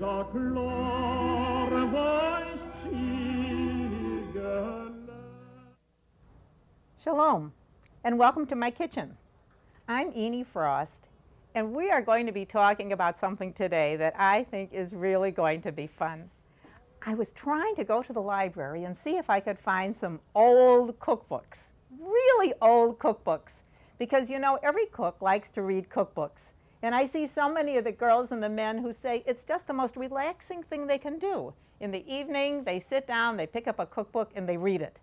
Shalom, and welcome to my kitchen. I'm Eenie Frost, and we are going to be talking about something today that I think is really going to be fun. I was trying to go to the library and see if I could find some old cookbooks, really old cookbooks, because you know, every cook likes to read cookbooks. And I see so many of the girls and the men who say it's just the most relaxing thing they can do. In the evening, they sit down, they pick up a cookbook, and they read it.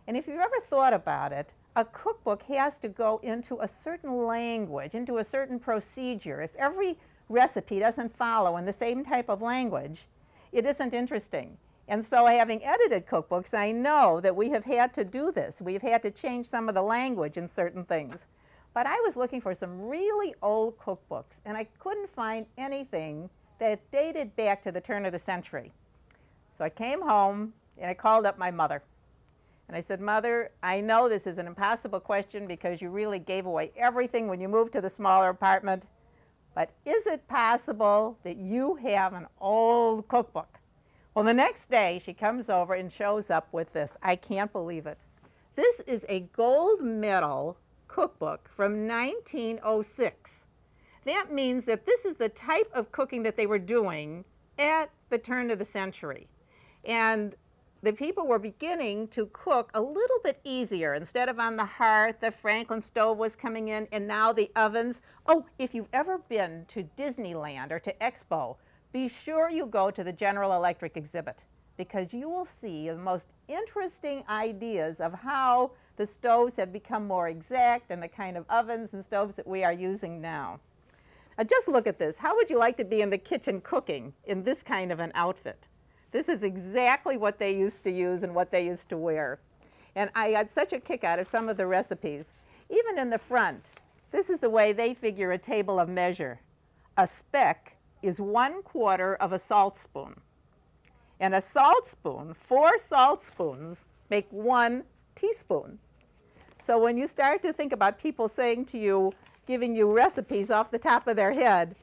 And if you've ever thought about it, a cookbook has to go into a certain language, into a certain procedure. If every recipe doesn't follow in the same type of language, it isn't interesting. And so having edited cookbooks, I know that we have had to do this. We've had to change some of the language in certain things. But I was looking for some really old cookbooks, and I couldn't find anything that dated back to the turn of the century. So I came home, and I called up my mother. And I said, Mother, I know this is an impossible question because you really gave away everything when you moved to the smaller apartment, but is it possible that you have an old cookbook? Well, the next day she comes over and shows up with this. I can't believe it. This is a gold medal cookbook from 1906. That means that this is the type of cooking that they were doing at the turn of the century. And the people were beginning to cook a little bit easier. Instead of on the hearth, the Franklin stove was coming in, and now the ovens. Oh, if you've ever been to Disneyland or to Expo, be sure you go to the General Electric exhibit, because you will see the most interesting ideas of how the stoves have become more exact and the kind of ovens and stoves that we are using now. Now just look at this. How would you like to be in the kitchen cooking in this kind of an outfit? This is exactly what they used to use and what they used to wear. And I got such a kick out of some of the recipes. Even in the front, this is the way they figure a table of measure. A speck is 1/4 of a salt spoon. And a salt spoon, 4 salt spoons, make 1 teaspoon. So when you start to think about people saying to you, giving you recipes off the top of their head,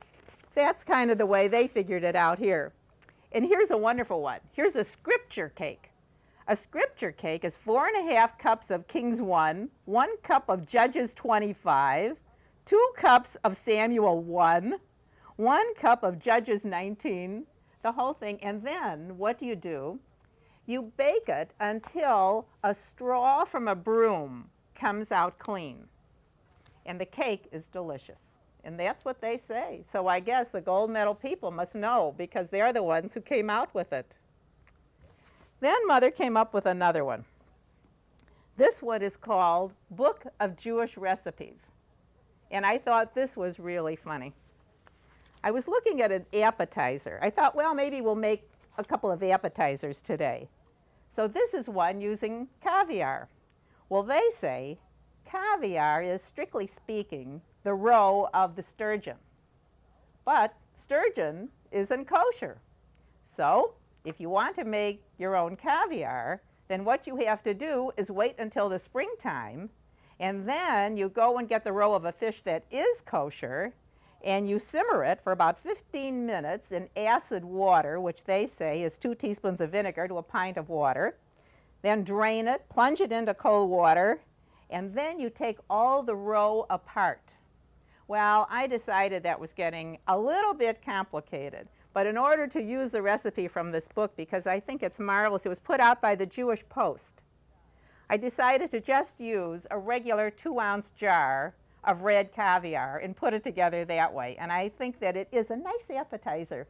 that's kind of the way they figured it out here. And here's a wonderful one. Here's a scripture cake. A scripture cake is 4½ cups of Kings 1, 1 cup of Judges 25, 2 cups of Samuel 1, 1 cup of Judges 19, the whole thing. And then what do? You bake it until a straw from a broom comes out clean. And the cake is delicious. And that's what they say. So I guess the gold medal people must know, because they're the ones who came out with it. Then Mother came up with another one. This one is called Book of Jewish Recipes. And I thought this was really funny. I was looking at an appetizer. I thought, well, maybe we'll make a couple of appetizers today. So this is one using caviar. Well, they say caviar is, strictly speaking, the roe of the sturgeon. But sturgeon isn't kosher. So if you want to make your own caviar, then what you have to do is wait until the springtime, and then you go and get the roe of a fish that is kosher, and you simmer it for about 15 minutes in acid water, which they say is 2 teaspoons of vinegar to a pint of water. Then drain it, plunge it into cold water, and then you take all the roe apart. Well, I decided that was getting a little bit complicated. But in order to use the recipe from this book, because I think it's marvelous, it was put out by the Jewish Post, I decided to just use a regular 2-ounce jar of red caviar and put it together that way. And I think that it is a nice appetizer.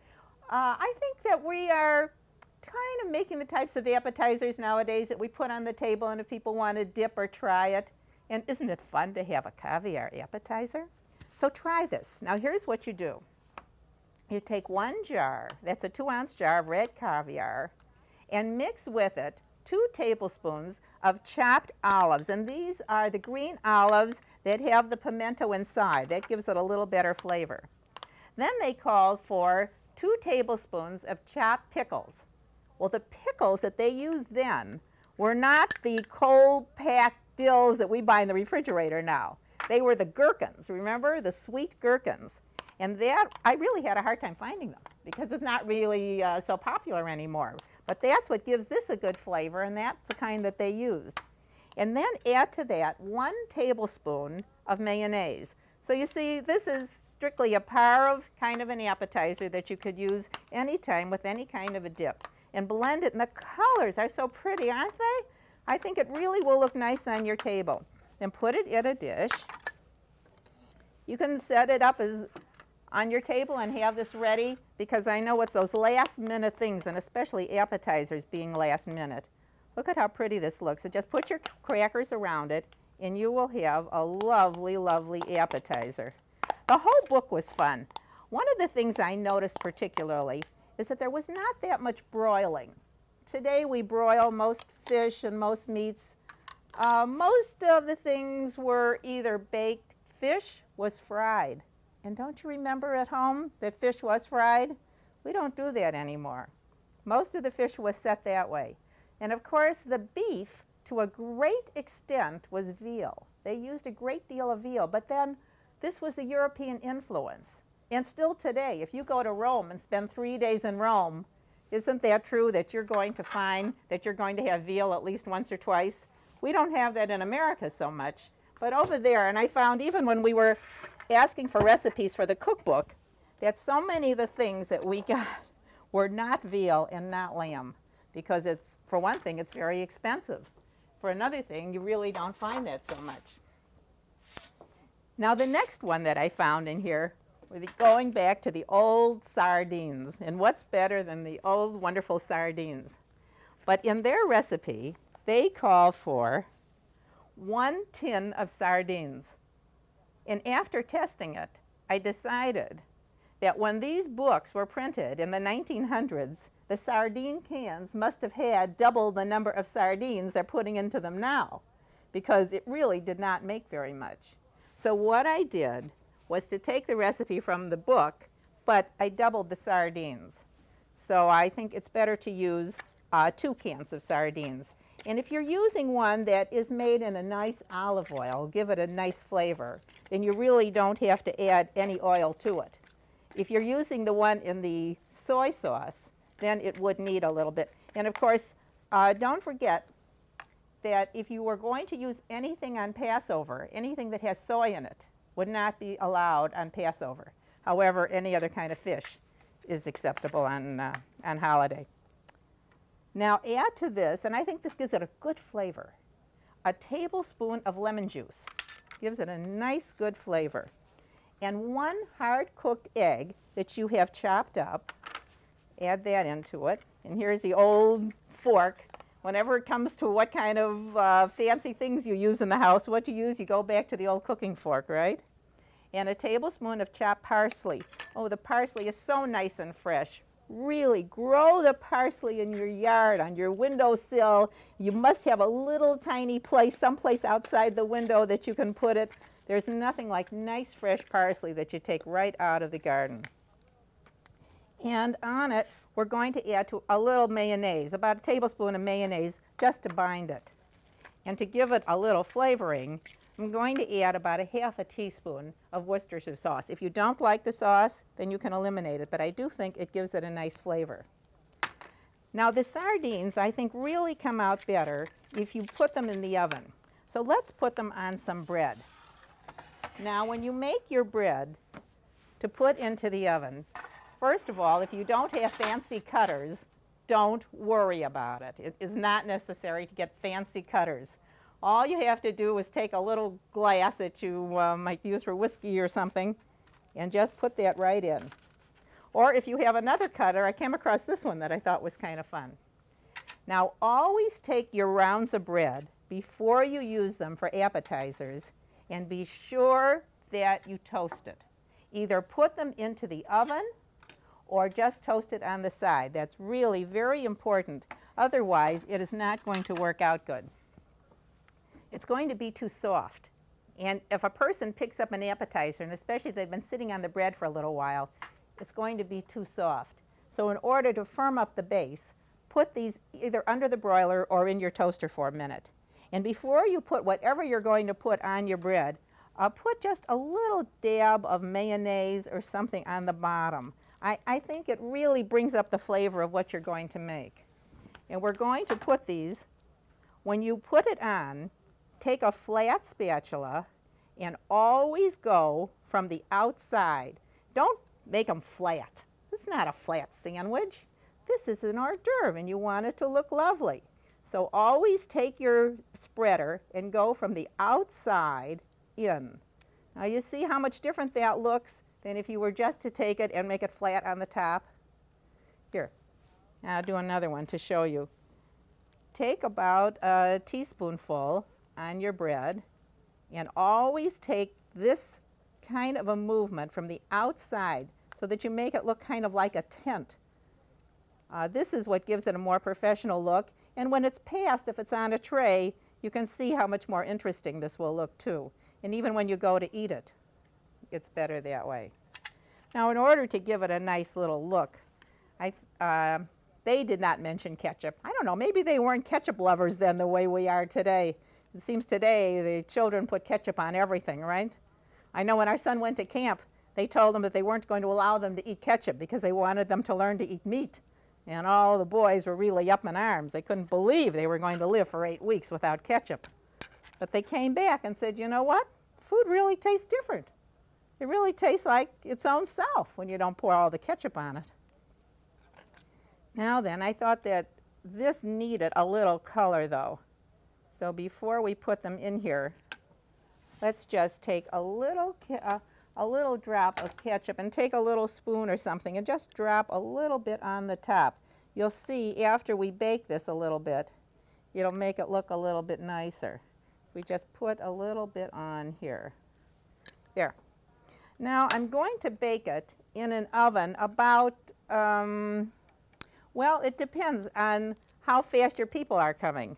I think that we are kind of making the types of appetizers nowadays that we put on the table, and if people want to dip or try it. And isn't it fun to have a caviar appetizer? So try this. Now here's what you do. You take 1 jar, that's a 2-ounce jar of red caviar, and mix with it 2 tablespoons of chopped olives. And these are the green olives that have the pimento inside. That gives it a little better flavor. Then they called for 2 tablespoons of chopped pickles. Well, the pickles that they used then were not the cold-packed dills that we buy in the refrigerator now. They were the gherkins, remember? The sweet gherkins. And that, I really had a hard time finding them because it's not really so popular anymore. But that's what gives this a good flavor, and that's the kind that they used. And then add to that 1 tablespoon of mayonnaise. So you see, this is strictly a par of kind of an appetizer that you could use anytime with any kind of a dip. And blend it, and the colors are so pretty, aren't they? I think it really will look nice on your table. Then put it in a dish. You can set it up as on your table and have this ready, because I know it's those last minute things, and especially appetizers being last minute. Look at how pretty this looks. So just put your crackers around it and you will have a lovely, lovely appetizer. The whole book was fun. One of the things I noticed particularly is that there was not that much broiling. Today we broil most fish and most meats. Most of the things were either baked. Fish was fried. And don't you remember at home that fish was fried? We don't do that anymore. Most of the fish was set that way. And of course, the beef, to a great extent, was veal. They used a great deal of veal, but then this was the European influence. And still today, if you go to Rome and spend 3 days in Rome, isn't that true that you're going to find that you're going to have veal at least once or twice? We don't have that in America so much. But over there, and I found even when we were asking for recipes for the cookbook, that so many of the things that we got were not veal and not lamb, because it's, for one thing, it's very expensive. For another thing, you really don't find that so much. Now the next one that I found in here, we're going back to the old sardines. And what's better than the old wonderful sardines? But in their recipe, they call for 1 tin of sardines. And after testing it, I decided that when these books were printed in the 1900s, the sardine cans must have had double the number of sardines they're putting into them now, because it really did not make very much. So what I did was to take the recipe from the book, but I doubled the sardines. So I think it's better to use 2 cans of sardines. And if you're using one that is made in a nice olive oil, give it a nice flavor, then you really don't have to add any oil to it. If you're using the one in the soy sauce, then it would need a little bit. And of course, don't forget that if you were going to use anything on Passover, anything that has soy in it would not be allowed on Passover. However, any other kind of fish is acceptable on holiday. Now add to this, and I think this gives it a good flavor, a tablespoon of lemon juice. Gives it a nice good flavor. And 1 hard-cooked egg that you have chopped up, add that into it. And here's the old fork. Whenever it comes to what kind of fancy things you use in the house, what you use, you go back to the old cooking fork, right? And a tablespoon of chopped parsley. Oh, the parsley is so nice and fresh. Really grow the parsley in your yard, on your windowsill. You must have a little tiny place, someplace outside the window that you can put it. There's nothing like nice fresh parsley that you take right out of the garden. And on it, we're going to add a little mayonnaise, about a tablespoon of mayonnaise, just to bind it. And to give it a little flavoring, I'm going to add about a half a teaspoon of Worcestershire sauce. If you don't like the sauce, then you can eliminate it, but I do think it gives it a nice flavor. Now the sardines, I think, really come out better if you put them in the oven. So let's put them on some bread. Now when you make your bread to put into the oven, first of all, if you don't have fancy cutters, don't worry about it. It is not necessary to get fancy cutters. All you have to do is take a little glass that you might use for whiskey or something and just put that right in. Or if you have another cutter, I came across this one that I thought was kind of fun. Now always take your rounds of bread before you use them for appetizers and be sure that you toast it. Either put them into the oven or just toast it on the side. That's really very important. Otherwise, it is not going to work out good. It's going to be too soft. And if a person picks up an appetizer, and especially if they've been sitting on the bread for a little while, it's going to be too soft. So in order to firm up the base, put these either under the broiler or in your toaster for a minute. And before you put whatever you're going to put on your bread, put just a little dab of mayonnaise or something on the bottom. I think it really brings up the flavor of what you're going to make. And we're going to put these, when you put it on, take a flat spatula and always go from the outside. Don't make them flat. This is not a flat sandwich. This is an hors d'oeuvre and you want it to look lovely. So always take your spreader and go from the outside in. Now you see how much different that looks than if you were just to take it and make it flat on the top? Here, I'll do another one to show you. Take about a teaspoonful on your bread and always take this kind of a movement from the outside so that you make it look kind of like a tent. This is what gives it a more professional look, and when it's passed, if it's on a tray, you can see how much more interesting this will look too. And even when you go to eat it, it's better that way. Now in order to give it a nice little look, they did not mention ketchup. I don't know, maybe they weren't ketchup lovers then the way we are today. It seems today the children put ketchup on everything, right? I know when our son went to camp, they told them that they weren't going to allow them to eat ketchup because they wanted them to learn to eat meat. And all the boys were really up in arms. They couldn't believe they were going to live for 8 weeks without ketchup. But they came back and said, you know what? Food really tastes different. It really tastes like its own self when you don't pour all the ketchup on it. Now then, I thought that this needed a little color though. So before we put them in here, let's just take a little drop of ketchup and take a little spoon or something and just drop a little bit on the top. You'll see after we bake this a little bit, it'll make it look a little bit nicer. We just put a little bit on here. There. Now I'm going to bake it in an oven about, well, it depends on how fast your people are coming.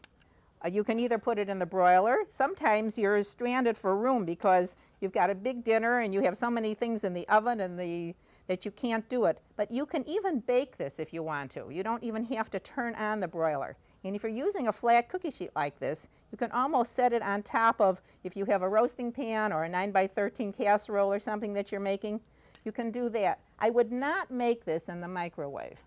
You can either put it in the broiler. Sometimes you're stranded for room because you've got a big dinner and you have so many things in the oven and that you can't do it. But you can even bake this if you want to. You don't even have to turn on the broiler. And if you're using a flat cookie sheet like this, you can almost set it on top of, if you have a roasting pan or a 9x13 casserole or something that you're making, you can do that. I would not make this in the microwave.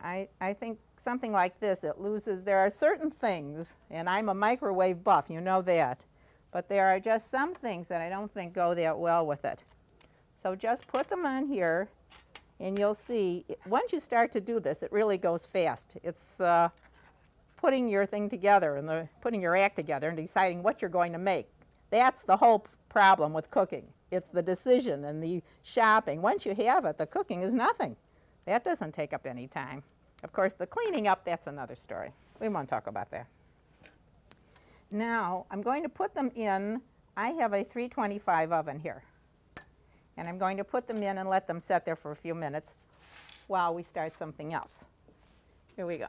I think something like this, it loses, there are certain things, and I'm a microwave buff, you know that, but there are just some things that I don't think go that well with it. So just put them on here, and you'll see, once you start to do this, it really goes fast. It's putting your thing together, and putting your act together and deciding what you're going to make. That's the whole problem with cooking. It's the decision and the shopping. Once you have it, the cooking is nothing. That doesn't take up any time. Of course, the cleaning up, that's another story. We won't talk about that. Now, I'm going to put them in. I have a 325 oven here. And I'm going to put them in and let them set there for a few minutes while we start something else. Here we go.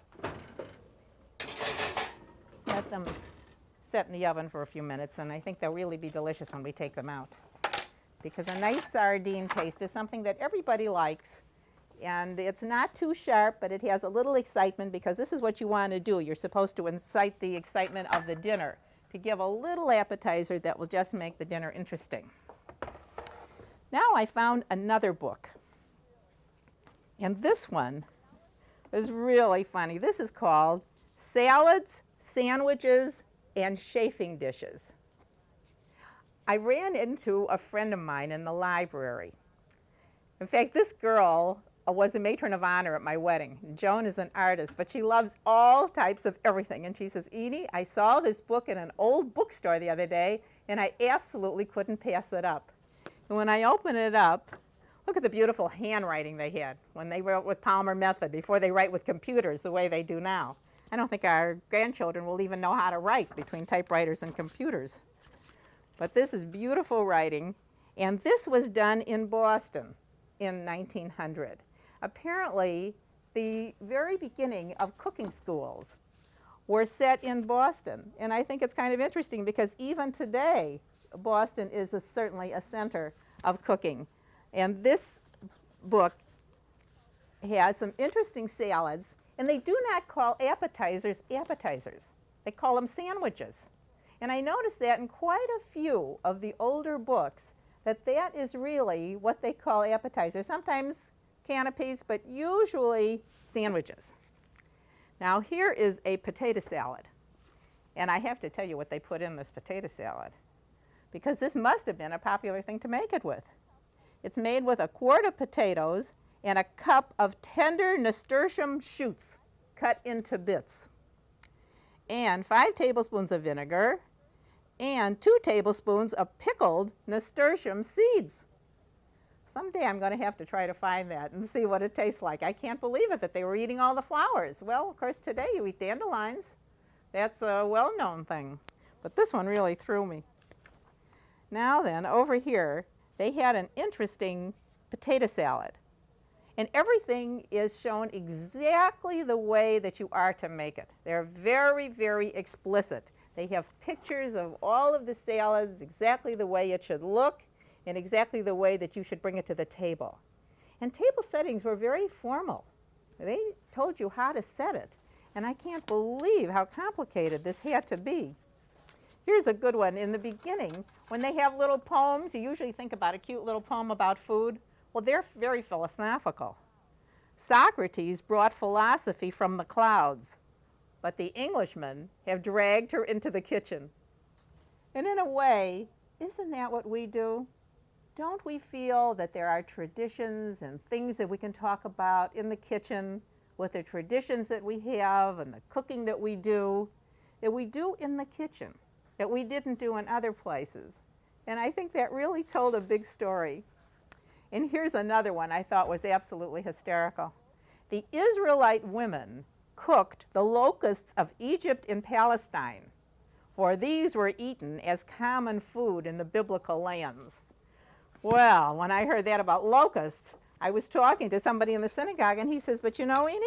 Let them set in the oven for a few minutes, and I think they'll really be delicious when we take them out. Because a nice sardine paste is something that everybody likes. And it's not too sharp, but it has a little excitement because this is what you want to do. You're supposed to incite the excitement of the dinner, to give a little appetizer that will just make the dinner interesting. Now I found another book. And this one is really funny. This is called Salads, Sandwiches, and Chafing Dishes. I ran into a friend of mine in the library. In fact, this girl was a matron of honor at my wedding. Joan is an artist, but she loves all types of everything. And she says, Eenie, I saw this book in an old bookstore the other day, and I absolutely couldn't pass it up. And when I opened it up, look at the beautiful handwriting they had when they wrote with Palmer Method, before they write with computers the way they do now. I don't think our grandchildren will even know how to write between typewriters and computers. But this is beautiful writing, and this was done in Boston in 1900. Apparently, the very beginning of cooking schools were set in Boston. And I think it's kind of interesting because even today, Boston is certainly a center of cooking. And this book has some interesting salads, and they do not call appetizers appetizers. They call them sandwiches. And I noticed that in quite a few of the older books, that is really what they call appetizers. Sometimes canapes, but usually sandwiches. Now here is a potato salad. And I have to tell you what they put in this potato salad, because this must have been a popular thing to make it with. It's made with a quart of potatoes and a cup of tender nasturtium shoots cut into bits, and 5 tablespoons of vinegar, and 2 tablespoons of pickled nasturtium seeds. Someday I'm going to have to try to find that and see what it tastes like. I can't believe it that they were eating all the flowers. Well, of course, today you eat dandelions. That's a well-known thing. But this one really threw me. Now then, over here, they had an interesting potato salad. And everything is shown exactly the way that you are to make it. They're very, very explicit. They have pictures of all of the salads, exactly the way it should look, and exactly the way that you should bring it to the table. And table settings were very formal. They told you how to set it. And I can't believe how complicated this had to be. Here's a good one. In the beginning, when they have little poems, you usually think about a cute little poem about food. Well, they're very philosophical. Socrates brought philosophy from the clouds, but the Englishmen have dragged her into the kitchen. And in a way, isn't that what we do? Don't we feel that there are traditions and things that we can talk about in the kitchen with the traditions that we have and the cooking that we do in the kitchen, that we didn't do in other places? And I think that really told a big story. And here's another one I thought was absolutely hysterical. The Israelite women cooked the locusts of Egypt and Palestine, for these were eaten as common food in the biblical lands. Well, when I heard that about locusts, I was talking to somebody in the synagogue, and he says, but you know, Eenie,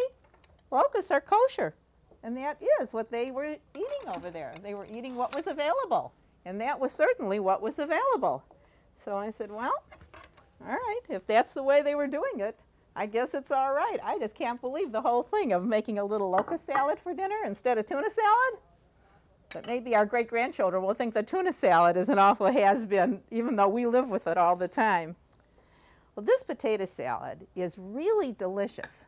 locusts are kosher. And that is what they were eating over there. They were eating what was available. And that was certainly what was available. So I said, well, all right, if that's the way they were doing it, I guess it's all right. I just can't believe the whole thing of making a little locust salad for dinner instead of tuna salad. But maybe our great-grandchildren will think the tuna salad is an awful has-been, even though we live with it all the time. Well, this potato salad is really delicious.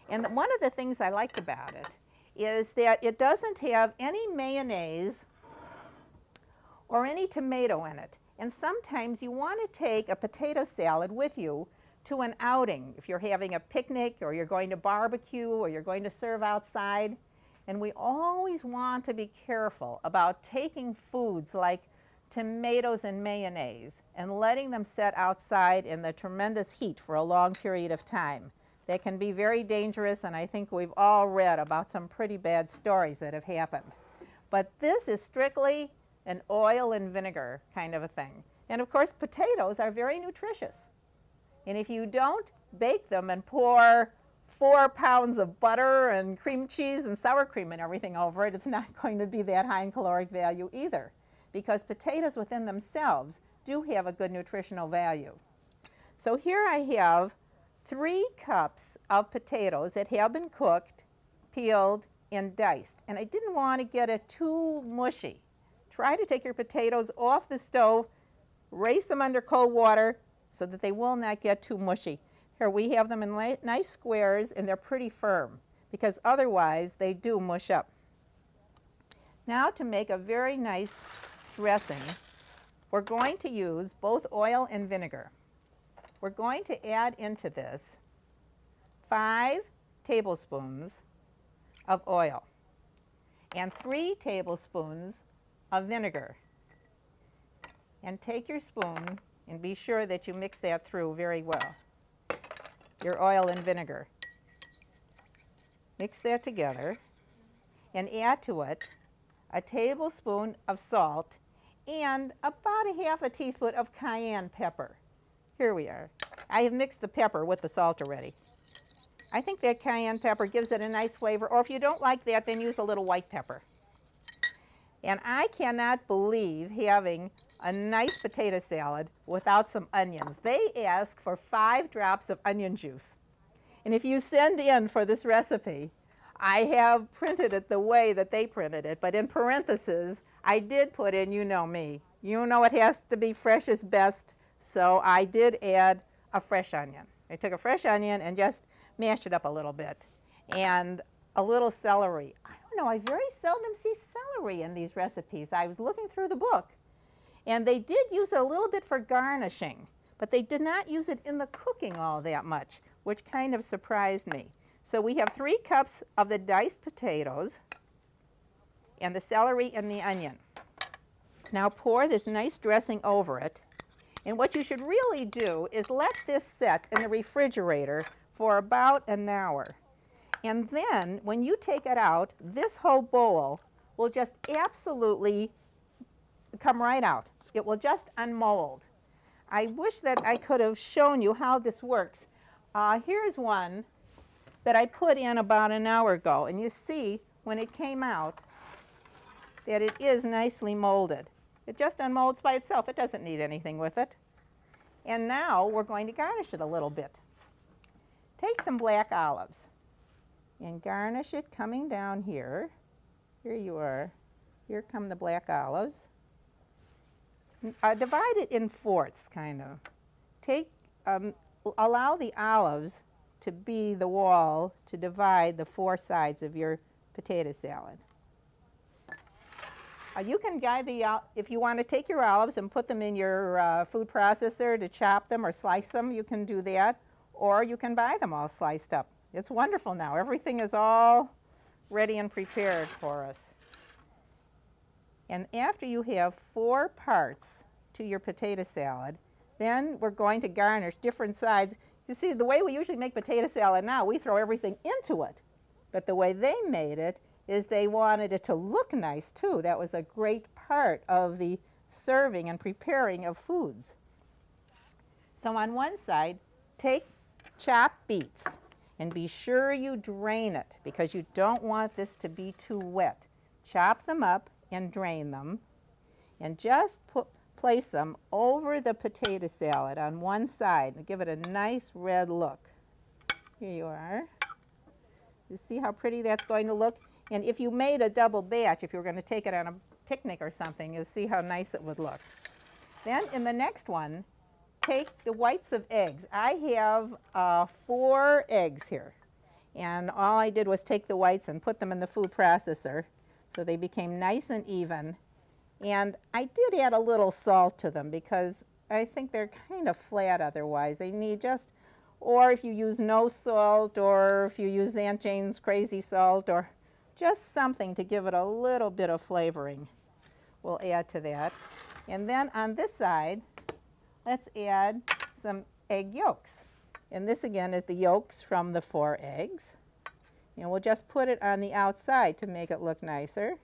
And one of the things I like about it is that it doesn't have any mayonnaise or any tomato in it. And sometimes you want to take a potato salad with you to an outing, if you're having a picnic or you're going to barbecue or you're going to serve outside. And we always want to be careful about taking foods like tomatoes and mayonnaise and letting them set outside in the tremendous heat for a long period of time. They can be very dangerous, and I think we've all read about some pretty bad stories that have happened. But this is strictly an oil and vinegar kind of a thing. And of course, potatoes are very nutritious. And if you don't bake them and pour 4 pounds of butter and cream cheese and sour cream and everything over it, it's not going to be that high in caloric value either, because potatoes within themselves do have a good nutritional value. So here I have 3 cups of potatoes that have been cooked, peeled, and diced. And I didn't want to get it too mushy. Try to take your potatoes off the stove, race them under cold water so that they will not get too mushy. Here we have them in nice squares, and they're pretty firm because otherwise they do mush up. Now to make a very nice dressing, we're going to use both oil and vinegar. We're going to add into this 5 tablespoons of oil and 3 tablespoons of vinegar. And take your spoon and be sure that you mix that through very well. Your oil and vinegar. Mix that together and add to it a tablespoon of salt and about a half a teaspoon of cayenne pepper. Here we are. I have mixed the pepper with the salt already. I think that cayenne pepper gives it a nice flavor, or if you don't like that, then use a little white pepper. And I cannot believe having a nice potato salad without some onions. They ask for 5 drops of onion juice. And if you send in for this recipe, I have printed it the way that they printed it, but in parentheses, I did put in, you know me, you know it has to be fresh is best, so I did add a fresh onion. I took a fresh onion and just mashed it up a little bit. And a little celery. I don't know, I very seldom see celery in these recipes. I was looking through the book, and they did use it a little bit for garnishing, but they did not use it in the cooking all that much, which kind of surprised me. So we have 3 cups of the diced potatoes and the celery and the onion. Now pour this nice dressing over it, and what you should really do is let this set in the refrigerator for about an hour. And then when you take it out, this whole bowl will just absolutely come right out. It will just unmold. I wish that I could have shown you how this works. Here's one that I put in about an hour ago, and you see when it came out that it is nicely molded. It just unmolds by itself. It doesn't need anything with it. And now we're going to garnish it a little bit. Take some black olives and garnish it coming down here. Here you are. Here come the black olives. Divide it in fourths, kind of. Allow the olives to be the wall to divide the 4 sides of your potato salad. You can guide if you want to take your olives and put them in your food processor to chop them or slice them, you can do that, or you can buy them all sliced up. It's wonderful now. Everything is all ready and prepared for us. And after you have 4 parts to your potato salad, then we're going to garnish different sides. You see, the way we usually make potato salad now, we throw everything into it. But the way they made it is they wanted it to look nice too. That was a great part of the serving and preparing of foods. So on one side, take chopped beets and be sure you drain it because you don't want this to be too wet. Chop them up and drain them and just place them over the potato salad on one side and give it a nice red look. Here you are. You see how pretty that's going to look? And if you made a double batch, if you were going to take it on a picnic or something, you'll see how nice it would look. Then in the next one, take the whites of eggs. I have 4 eggs here. And all I did was take the whites and put them in the food processor so they became nice and even. And I did add a little salt to them because I think they're kind of flat otherwise. They need just, or if you use no salt, or if you use Aunt Jane's crazy salt, or just something to give it a little bit of flavoring, we'll add to that. And then on this side, let's add some egg yolks. And this again is the yolks from the 4 eggs. And we'll just put it on the outside to make it look nicer.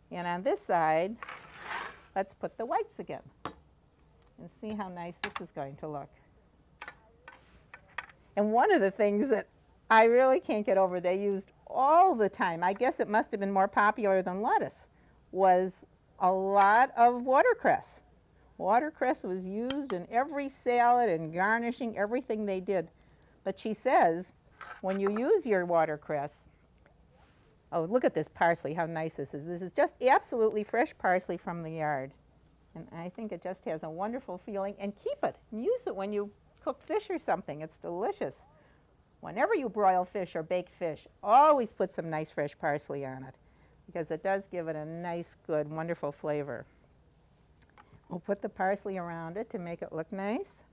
And on this side, let's put the whites again. And see how nice this is going to look. And one of the things that I really can't get over, they used all the time, I guess it must have been more popular than lettuce, was a lot of watercress. Watercress was used in every salad and garnishing everything they did. But she says, when you use your watercress, oh, look at this parsley, how nice this is. This is just absolutely fresh parsley from the yard. And I think it just has a wonderful feeling. And keep it, and use it when you cook fish or something. It's delicious. Whenever you broil fish or bake fish, always put some nice fresh parsley on it because it does give it a nice, good, wonderful flavor. We'll put the parsley around it to make it look nice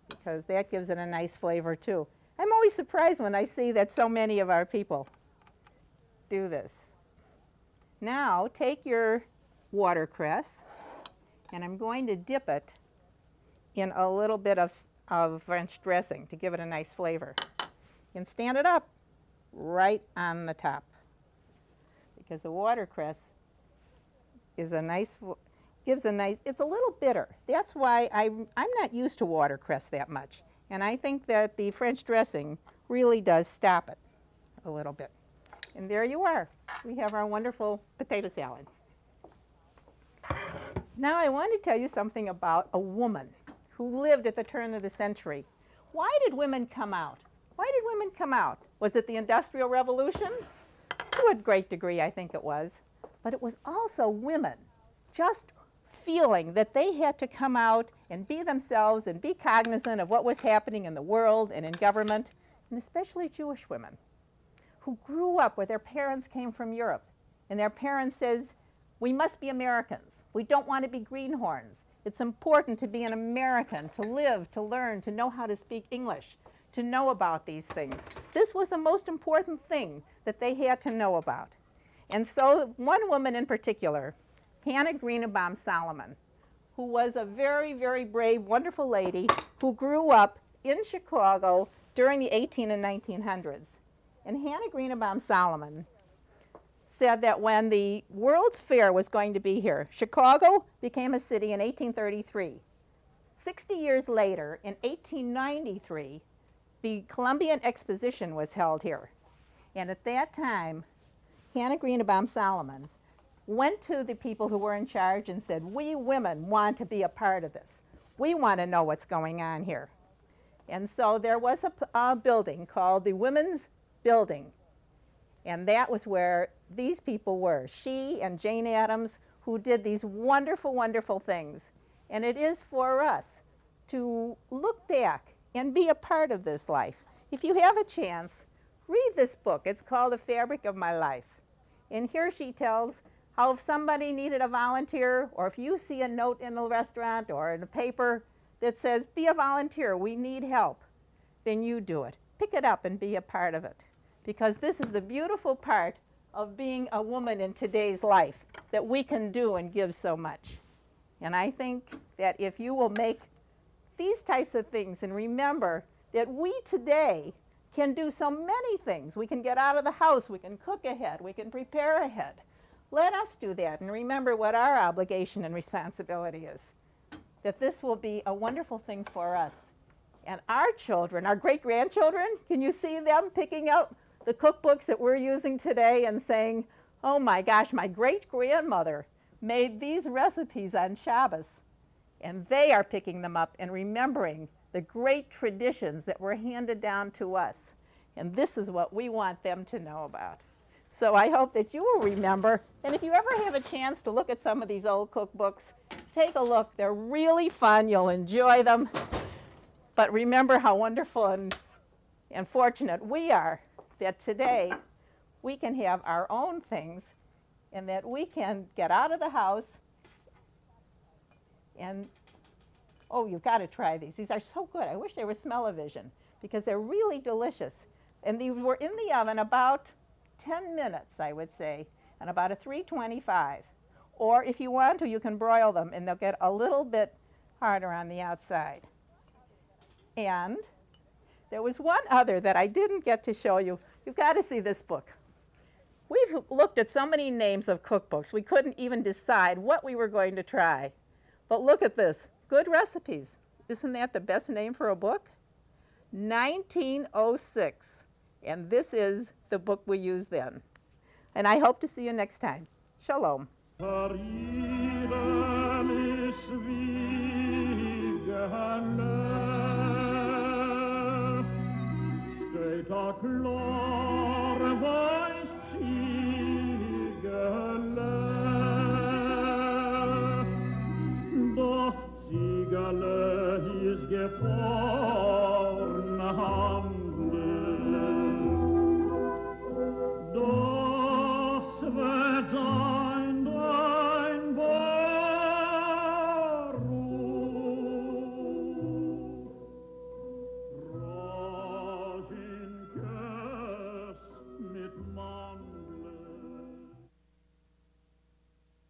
because that gives it a nice flavor too. I'm always surprised when I see that so many of our people do this. Now take your watercress and I'm going to dip it in a little bit of French dressing to give it a nice flavor. And stand it up right on the top because the watercress is gives a nice, it's a little bitter. That's why I'm not used to watercress that much. And I think that the French dressing really does stop it a little bit. And there you are. We have our wonderful potato salad. Now I want to tell you something about a woman who lived at the turn of the century. Why did women come out? Why did women come out? Was it the Industrial Revolution? To a great degree, I think it was. but it was also women just feeling that they had to come out and be themselves and be cognizant of what was happening in the world and in government, and especially Jewish women who grew up where their parents came from Europe, and their parents says, we must be Americans. We don't want to be greenhorns. It's important to be an American, to live, to learn, to know how to speak English, to know about these things. This was the most important thing that they had to know about. And so one woman in particular, Hannah Greenebaum Solomon, who was a very, very brave, wonderful lady who grew up in Chicago during the 18 and 1900s. And Hannah Greenebaum Solomon said that when the World's Fair was going to be here, Chicago became a city in 1833. 60 years later, in 1893, the Columbian Exposition was held here. And at that time, Hannah Greenebaum Solomon went to the people who were in charge and said, we women want to be a part of this. We want to know what's going on here. And so there was a building called the Women's Building. And that was where these people were, she and Jane Addams, who did these wonderful, wonderful things. And it is for us to look back and be a part of this life. If you have a chance, read this book. It's called The Fabric of My Life. And here she tells how if somebody needed a volunteer, or if you see a note in the restaurant or in a paper that says, be a volunteer, we need help, then you do it. Pick it up and be a part of it. Because this is the beautiful part of being a woman in today's life, that we can do and give so much. And I think that if you will make these types of things and remember that we today can do so many things. We can get out of the house, we can cook ahead, we can prepare ahead. Let us do that and remember what our obligation and responsibility is. That this will be a wonderful thing for us. And our children, our great-grandchildren, can you see them picking up the cookbooks that we're using today and saying, oh my gosh, my great-grandmother made these recipes on Shabbos. And they are picking them up and remembering the great traditions that were handed down to us. And this is what we want them to know about. So I hope that you will remember, and if you ever have a chance to look at some of these old cookbooks, take a look. They're really fun. You'll enjoy them. But remember how wonderful and fortunate we are that today we can have our own things and that we can get out of the house and, oh, you've got to try these. These are so good. I wish they were smell-o-vision because they're really delicious. And these were in the oven about 10 minutes, I would say, and about a 325. Or if you want to, you can broil them and they'll get a little bit harder on the outside. And there was one other that I didn't get to show you. You've got to see this book. We've looked at so many names of cookbooks, we couldn't even decide what we were going to try. But look at this, Good Recipes. Isn't that the best name for a book? 1906. And this is the book we used then. And I hope to see you next time. Shalom. Das Ziegele ist gefahren.